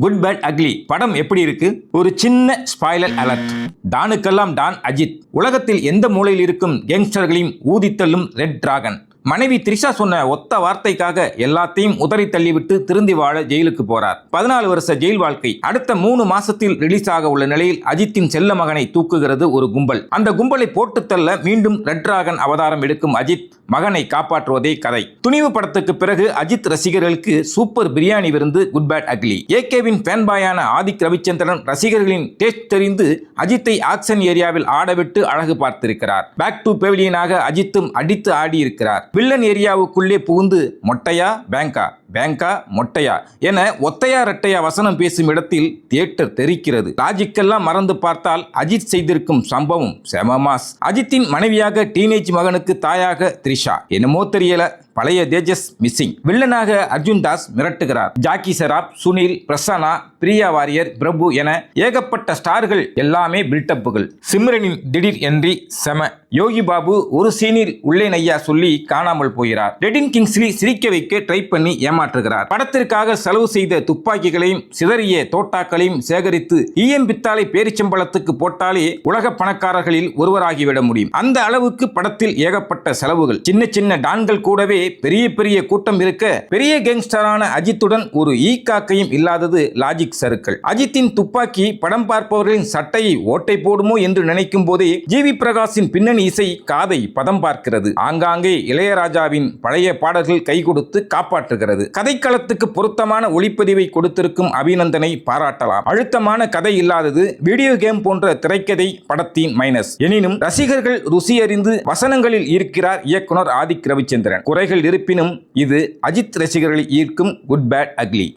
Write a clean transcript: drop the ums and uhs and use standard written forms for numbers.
Good bad ugly படம் எப்படி இருக்கு? ஒரு சின்ன ஸ்பாய்லர் அலர்ட். டானுக்கெல்லாம் டான் அஜித். உலகத்தில் எந்த மூலையில் இருக்கும் கேங்ஸ்டர்களையும் ஊதித்தள்ளும் ரெட் டிராகன். மனைவி த்ரிஷா சொன்ன ஒத்த வார்த்தைக்காக எல்லாத்தையும் உதறி தள்ளிவிட்டு திருந்தி வாழ ஜெயிலுக்கு போறார். 14 வருஷ ஜெயில் வாழ்க்கை. அடுத்த 3 மாசத்தில் ரிலீஸ் ஆக உள்ள நிலையில் அஜித்தின் செல்ல மகனை தூக்குகிறது ஒரு கும்பல். அந்த கும்பலை போட்டு தள்ள மீண்டும் ரெட் டிராகன் அவதாரம் எடுக்கும் அஜித் மகனை காப்பாற்றுவதே கதை. துணிவு படத்துக்கு பிறகு அஜித் ரசிகர்களுக்கு சூப்பர் பிரியாணி விருந்து குட் பேட் அக்லி. ஏகேவின் ஃபேன்பாயான ஆதிக் ரவிச்சந்திரன் ரசிகர்களின் டேஸ்ட் தெரிந்து அஜித்தை ஆக்ஷன் ஏரியாவில் ஆடவிட்டு அழகு பார்த்திருக்கிறார். பேக் டு பெவிலியனாக அஜித்தும் அடித்து ஆடி இருக்கிறார். வில்லன் ஏரியாவுக்குள்ளே புகுந்து மொட்டையா பேங்கா, பேங்கா மொட்டையா என ஒத்தையா ரெட்டையா வசனம் பேசும் இடத்தில் தியேட்டர் தெரிக்கிறது. லாஜிக்கெல்லாம் மறந்து பார்த்தால் அஜித் செய்திருக்கும் சம்பவம் செமமாஸ். அஜித்தின் மனைவியாக டீனேஜ் மகனுக்கு தாயாக த்ரிஷா. என்னமோ தெரியல, பழைய தேஜஸ் மிஸ்ஸிங். வில்லனாக அர்ஜுன் தாஸ் மிரட்டுகிறார். ஜாக்கி ஷெராப், சுனில், பிரசன்னா, பிரியா வாரியர், பிரபு என ஏகப்பட்ட ஸ்டார்கள் எல்லாமே பில்டப்புகள். சிம்ரனின் திடீர் என்ட்ரி செம. யோகி பாபு ஒரு சீனில் உள்ளே நையா சொல்லி காணாமல் போகிறார். ரெடின் கிங்ஸ்லி சிரிக்க வைக்க ட்ரை பண்ணி ஏமாற்றுகிறார். படத்திற்காக செலவு செய்த துப்பாக்கிகளையும் சிதறிய தோட்டாக்களையும் சேகரித்து பித்தாளை பேரிச்சம்பளத்துக்கு போட்டாலே உலக பணக்காரர்களில் ஒருவராகிவிட முடியும். அந்த அளவுக்கு படத்தில் ஏகப்பட்ட செலவுகள். சின்ன சின்ன டான்கள் கூடவே பெரிய பெரிய கூட்டம் இருக்க பெரிய கேங்ஸ்டரான அஜித்துடன் ஒரு ஈக்காக்கையும் இல்லாதது லாஜிக் சறுக்கள். அஜித்தின் துப்பாக்கி படம் பார்ப்பவர்களின் சட்டையை ஓட்டை போடுமோ என்று நினைக்கும் போதே ஜிவி பிரகாஷின் பின்னணி இசை காதை பதம் பார்க்கிறது. ஆங்காங்கே இளையராஜாவின் பழைய பாடல்கள் கை கொடுத்து காப்பாற்றுகிறது. கதைக்களத்துக்கு பொருத்தமான ஒளிப்பதிவை கொடுத்திருக்கும் அபிநந்தனை பாராட்டலாம். அழுத்தமான கதை இல்லாதது வீடியோ கேம் போன்ற திரைக்கதை படத்தின் மைனஸ். எனினும் ரசிகர்கள் ருசி அறிந்து வசனங்களில் ஈர்க்கிறார் இயக்குனர் ஆதிக் ரவிச்சந்திரன். குறைகள் இருப்பினும் இது அஜித் ரசிகர்களை ஈர்க்கும் குட் பேட் அக்லி.